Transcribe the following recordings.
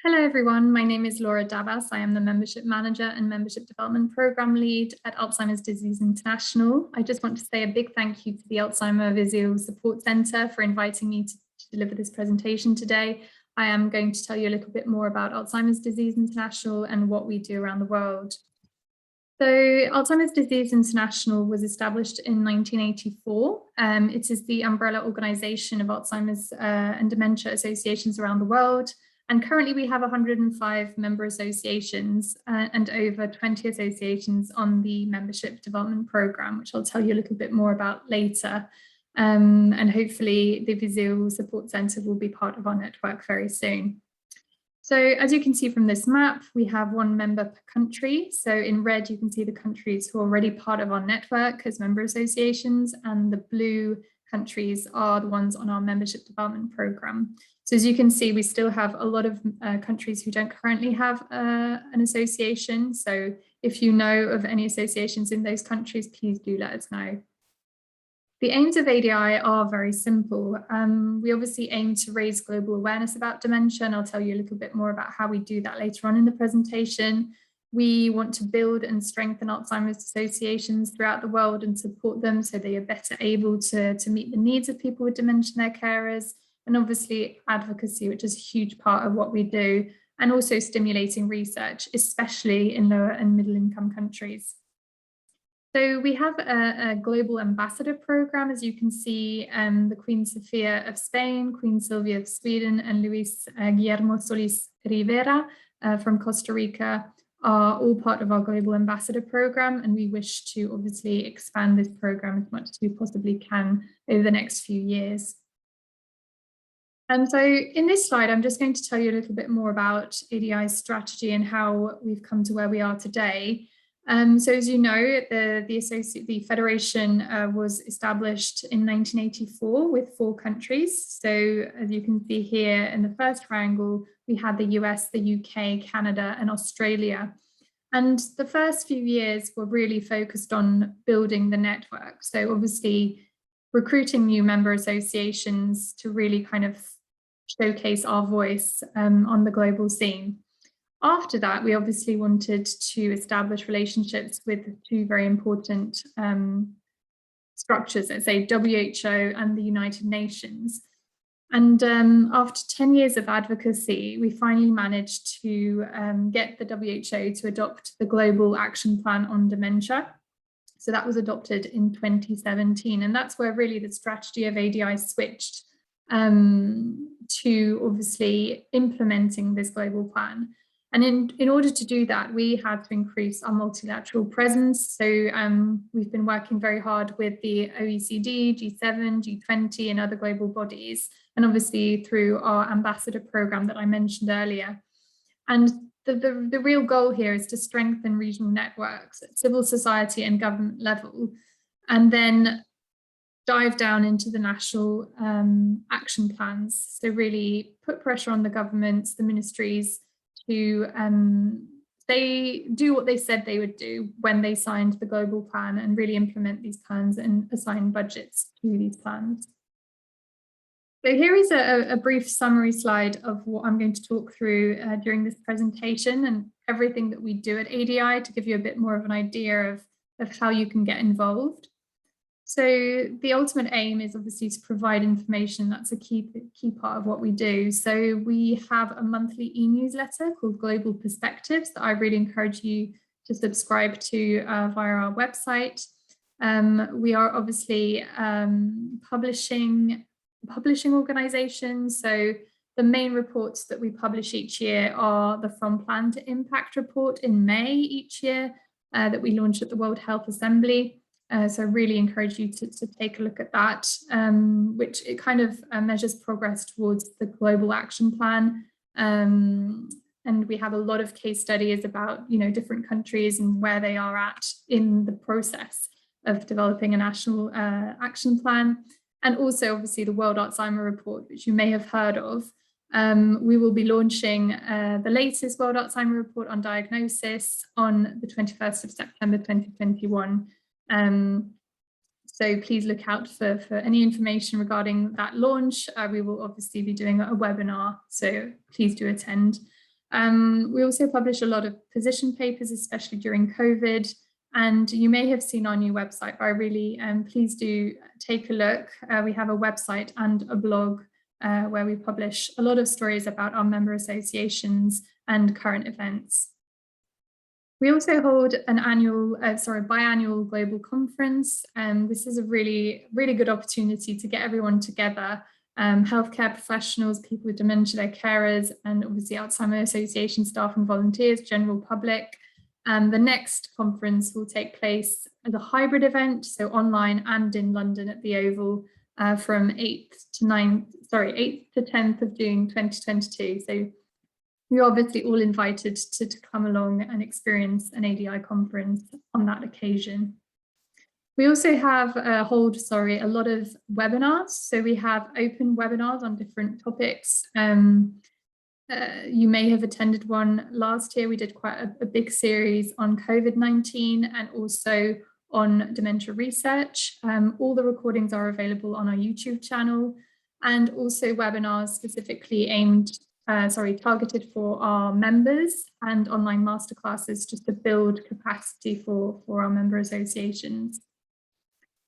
Hello everyone, my name is Laura Dabas. I am the Membership Manager and Membership Development Program Lead at Alzheimer's Disease International. I just want to say a big thank you to the Alzheimer Visual Support Centre for inviting me to deliver this presentation today. I am going to tell you a little bit more about Alzheimer's Disease International and what we do around the world. So Alzheimer's Disease International was established in 1984. It is the umbrella organisation of Alzheimer's and dementia associations around the world. And currently we have 105 member associations and over 20 associations on the membership development program, which I'll tell you a little bit more about later. And hopefully the Visual Support Centre will be part of our network very soon. So as you can see from this map, we have one member per country. So in red, you can see the countries who are already part of our network as member associations, and the blue countries are the ones on our membership development program. So as you can see, we still have a lot of countries who don't currently have an association. So if you know of any associations in those countries, please do let us know. The aims of ADI are very simple. We obviously aim to raise global awareness about dementia, and I'll tell you a little bit more about how we do that later on in the presentation. We want to build and strengthen Alzheimer's associations throughout the world and support them so they are better able to meet the needs of people with dementia and their carers. And obviously advocacy, which is a huge part of what we do, and also stimulating research, especially in lower and middle income countries. So we have a global ambassador program, as you can see, the Queen Sofia of Spain, Queen Silvia of Sweden, and Luis Guillermo Solis Rivera from Costa Rica are all part of our global ambassador program, and we wish to obviously expand this program as much as we possibly can over the next few years. And so in this slide, I'm just going to tell you a little bit more about ADI's strategy and how we've come to where we are today. So as you know, the Federation was established in 1984 with 4 countries. So as you can see here in the first triangle, we had the US, the UK, Canada, and Australia. And the first few years were really focused on building the network. So obviously recruiting new member associations to really kind of showcase our voice on the global scene. After that, we obviously wanted to establish relationships with 2 very important structures, let's say WHO and the United Nations. And after 10 years of advocacy, we finally managed to get the WHO to adopt the Global Action Plan on Dementia. So that was adopted in 2017, and that's where really the strategy of ADI switched to obviously implementing this global plan. And in order to do that, we had to increase our multilateral presence. So we've been working very hard with the OECD, G7, G20, and other global bodies, and obviously through our ambassador program that I mentioned earlier. And the real goal here is to strengthen regional networks at civil society and government level, and then dive down into the national action plans. So really put pressure on the governments, the ministries, to they do what they said they would do when they signed the global plan, and really implement these plans and assign budgets to these plans. So here is a brief summary slide of what I'm going to talk through during this presentation and everything that we do at ADI, to give you a bit more of an idea of how you can get involved. So the ultimate aim is obviously to provide information. That's a key part of what we do. So we have a monthly e-newsletter called Global Perspectives that I really encourage you to subscribe to via our website. We are obviously publishing organizations. So the main reports that we publish each year are the From Plan to Impact report in May each year that we launch at the World Health Assembly. So I really encourage you to take a look at that, which it kind of measures progress towards the global action plan. And we have a lot of case studies about, different countries and where they are at in the process of developing a national action plan. And also obviously the World Alzheimer report, which you may have heard of. We will be launching the latest World Alzheimer report on diagnosis on the 21st of September 2021. So please look out for any information regarding that launch. We will obviously be doing a webinar, so please do attend. We also publish a lot of position papers, especially during COVID. And you may have seen our new website, but I really please do take a look. We have a website and a blog where we publish a lot of stories about our member associations and current events. We also hold an biannual global conference. This is a really good opportunity to get everyone together. Healthcare professionals, people with dementia, their carers, and obviously Alzheimer Association staff and volunteers, general public. The next conference will take place as a hybrid event, so online and in London at the Oval from 8th to 10th of June 2022. So you're obviously all invited to come along and experience an ADI conference on that occasion. We also have a lot of webinars. So we have open webinars on different topics. You may have attended one last year. We did quite a big series on COVID-19 and also on dementia research. All the recordings are available on our YouTube channel, and also webinars specifically targeted for our members and online masterclasses just to build capacity for our member associations.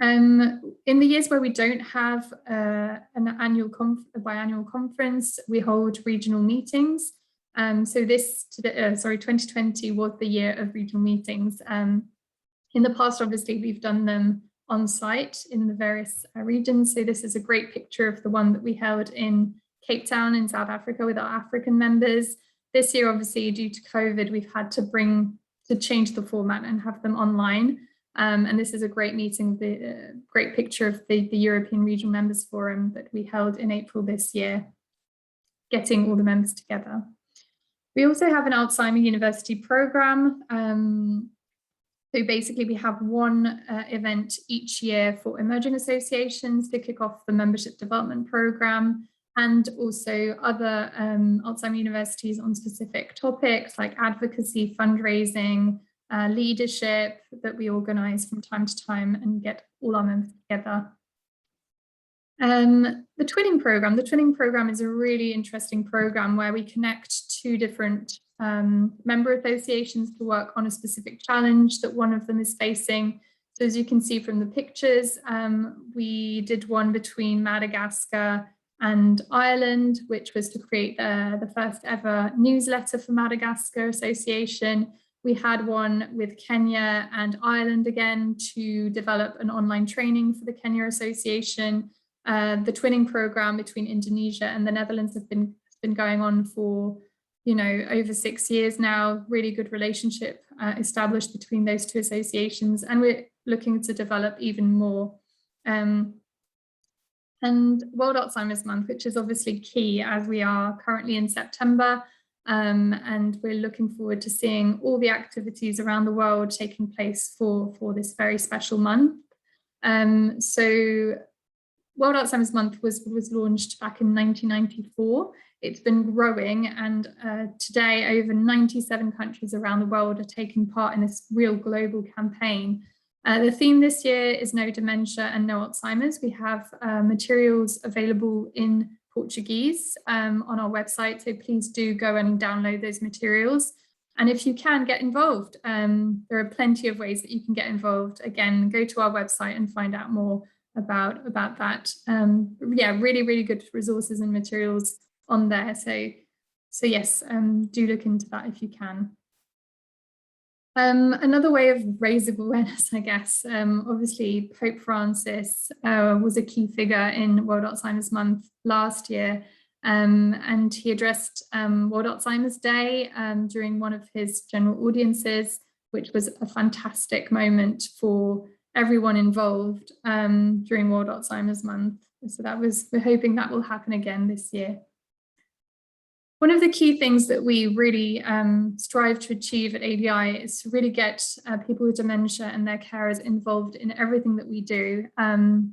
In the years where we don't have an biannual conference, we hold regional meetings. So 2020 was the year of regional meetings. In the past, obviously, we've done them on site in the various regions. So this is a great picture of the one that we held in Cape Town in South Africa with our African members. This year, obviously, due to COVID, we've had to change the format and have them online. And this is a great meeting, great picture of the European Regional Members Forum that we held in April this year, getting all the members together. We also have an Alzheimer University program. So basically we have one event each year for emerging associations to kick off the membership development program, and also other Alzheimer universities on specific topics like advocacy, fundraising, leadership that we organize from time to time and get all our members together. The twinning program is a really interesting program where we connect two different member associations to work on a specific challenge that one of them is facing. So as you can see from the pictures, we did one between Madagascar and Ireland, which was to create the first ever newsletter for Madagascar Association. We had one with Kenya and Ireland again to develop an online training for the Kenya Association. The twinning program between Indonesia and the Netherlands has been going on for over 6 years now. Really good relationship established between those two associations, and we're looking to develop even more. And World Alzheimer's Month, which is obviously key as we are currently in September. And we're looking forward to seeing all the activities around the world taking place for this very special month. So World Alzheimer's Month was launched back in 1994. It's been growing, and today over 97 countries around the world are taking part in this real global campaign. The theme this year is No Dementia and No Alzheimer's. We have materials available in Portuguese on our website, so please do go and download those materials. And if you can, get involved. There are plenty of ways that you can get involved. Again, go to our website and find out more about that. Yeah, really good resources and materials on there. So yes, do look into that if you can. Another way of raising awareness, I guess, obviously Pope Francis was a key figure in World Alzheimer's Month last year, and he addressed World Alzheimer's Day during one of his general audiences, which was a fantastic moment for everyone involved during World Alzheimer's Month. So we're hoping that will happen again this year. One of the key things that we really strive to achieve at ADI is to really get people with dementia and their carers involved in everything that we do.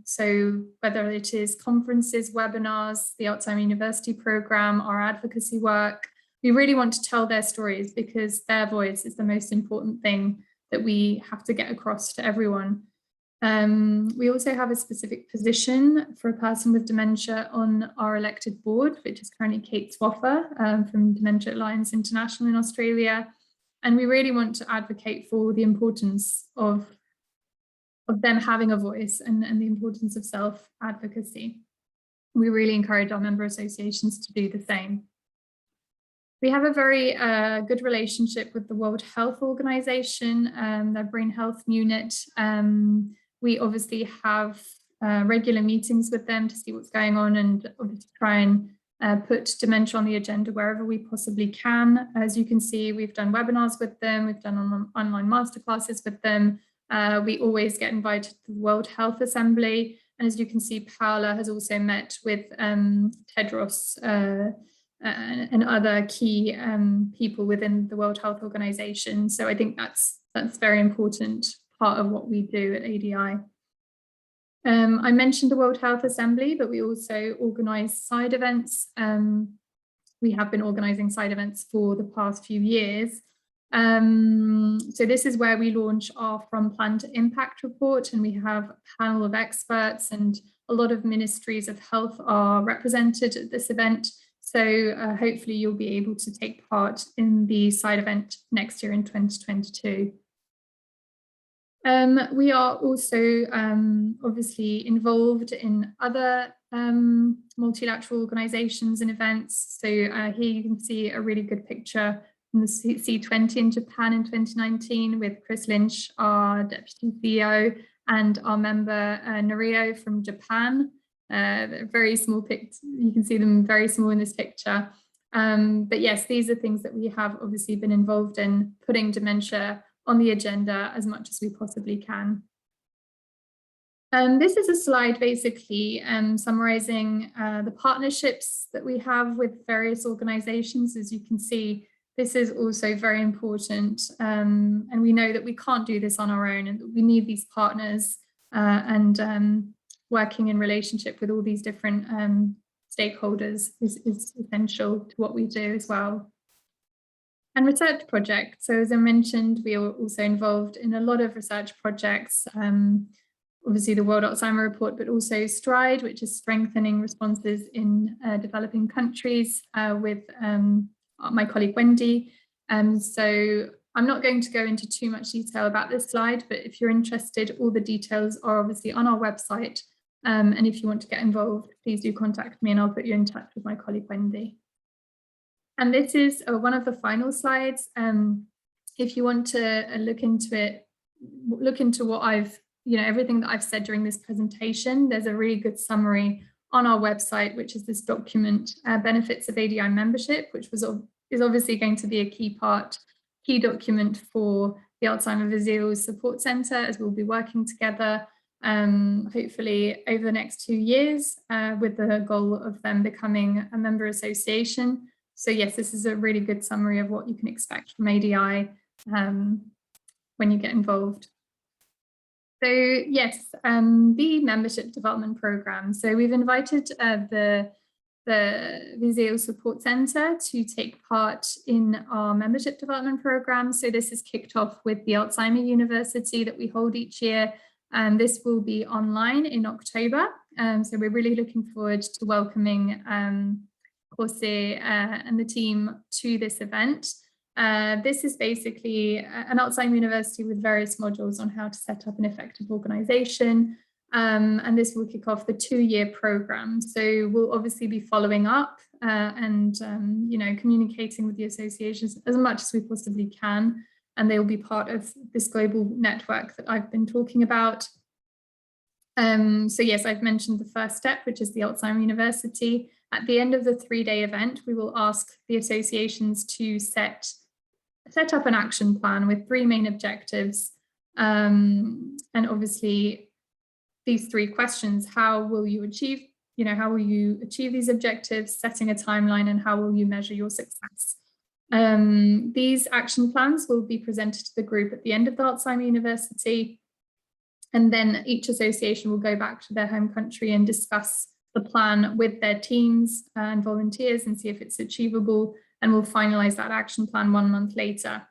So whether it is conferences, webinars, the Alzheimer University program, our advocacy work, we really want to tell their stories because their voice is the most important thing that we have to get across to everyone. We also have a specific position for a person with dementia on our elected board, which is currently Kate Swaffer from Dementia Alliance International in Australia. And we really want to advocate for the importance of them having a voice and the importance of self-advocacy. We really encourage our member associations to do the same. We have a very good relationship with the World Health Organization, their Brain Health Unit. We obviously have regular meetings with them to see what's going on and obviously try and put dementia on the agenda wherever we possibly can. As you can see, we've done webinars with them, we've done online masterclasses with them. We always get invited to the World Health Assembly. And as you can see, Paola has also met with Tedros and other key people within the World Health Organization. So I think that's very important part of what we do at ADI. I mentioned the World Health Assembly, but we also organize side events. We have been organizing side events for the past few years. So this is where we launch our From Plan to Impact report, and we have a panel of experts and a lot of ministries of health are represented at this event. So hopefully you'll be able to take part in the side event next year in 2022. We are also obviously involved in other multilateral organizations and events. So here you can see a really good picture from the C20 in Japan in 2019 with Chris Lynch, our Deputy CEO, and our member Norio from Japan. Very small picture, you can see them very small in this picture. But yes, these are things that we have obviously been involved in, putting dementia on the agenda as much as we possibly can. This is a slide basically summarizing the partnerships that we have with various organizations. As you can see, this is also very important. And we know that we can't do this on our own and that we need these partners and working in relationship with all these different stakeholders is essential to what we do as well. And research projects. So as I mentioned, we are also involved in a lot of research projects, obviously the World Alzheimer Report, but also STRIDE, which is strengthening responses in developing countries with my colleague Wendy. So I'm not going to go into too much detail about this slide, but if you're interested, all the details are obviously on our website. And if you want to get involved, please do contact me and I'll put you in touch with my colleague Wendy. And this is one of the final slides. If you want to look into it, look into what everything that I've said during this presentation, there's a really good summary on our website, which is this document, Benefits of ADI Membership, which is obviously going to be a key document for the Alzheimer Visuals Support Centre, as we'll be working together, hopefully over the next 2 years, with the goal of them becoming a member association. So yes, this is a really good summary of what you can expect from ADI when you get involved. So yes, the membership development program. So we've invited the Visual Support Centre to take part in our membership development program. So this is kicked off with the Alzheimer University that we hold each year. And this will be online in October. So we're really looking forward to welcoming Jose and the team to this event. This is basically an Alzheimer University with various modules on how to set up an effective organization. And this will kick off the 2-year program. So we'll obviously be following up and communicating with the associations as much as we possibly can. And they will be part of this global network that I've been talking about. So yes, I've mentioned the first step, which is the Alzheimer University. At the end of the 3-day event, we will ask the associations to set up an action plan with 3 main objectives. And obviously, these 3 questions: how will you achieve these objectives, setting a timeline, and how will you measure your success? These action plans will be presented to the group at the end of the Alzheimer University. And then each association will go back to their home country and discuss the plan with their teams and volunteers and see if it's achievable, and we'll finalize that action plan 1 month later.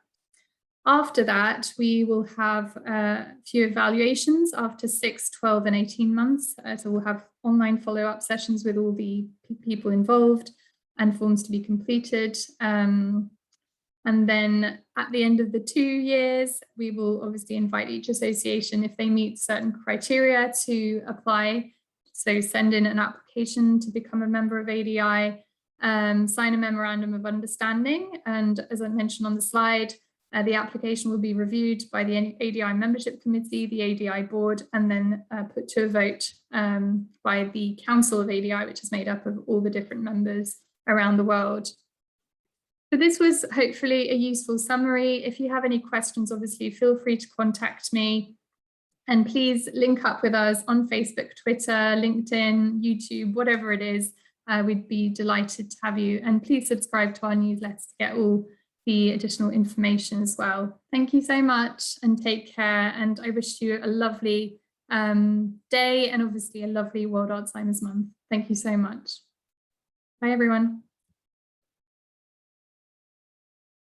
After that, we will have a few evaluations after 6, 12, and 18 months. So we'll have online follow-up sessions with all the people involved and forms to be completed. And then at the end of the 2 years, we will obviously invite each association, if they meet certain criteria, to apply. So send in an application to become a member of ADI, sign a memorandum of understanding. And as I mentioned on the slide, the application will be reviewed by the ADI membership committee, the ADI board, and then put to a vote by the Council of ADI, which is made up of all the different members around the world. So this was hopefully a useful summary. If you have any questions, obviously feel free to contact me. And please link up with us on Facebook, Twitter, LinkedIn, YouTube, whatever it is. We'd be delighted to have you. And please subscribe to our newsletter to get all the additional information as well. Thank you so much and take care. And I wish you a lovely day and obviously a lovely World Alzheimer's Month. Thank you so much. Bye, everyone.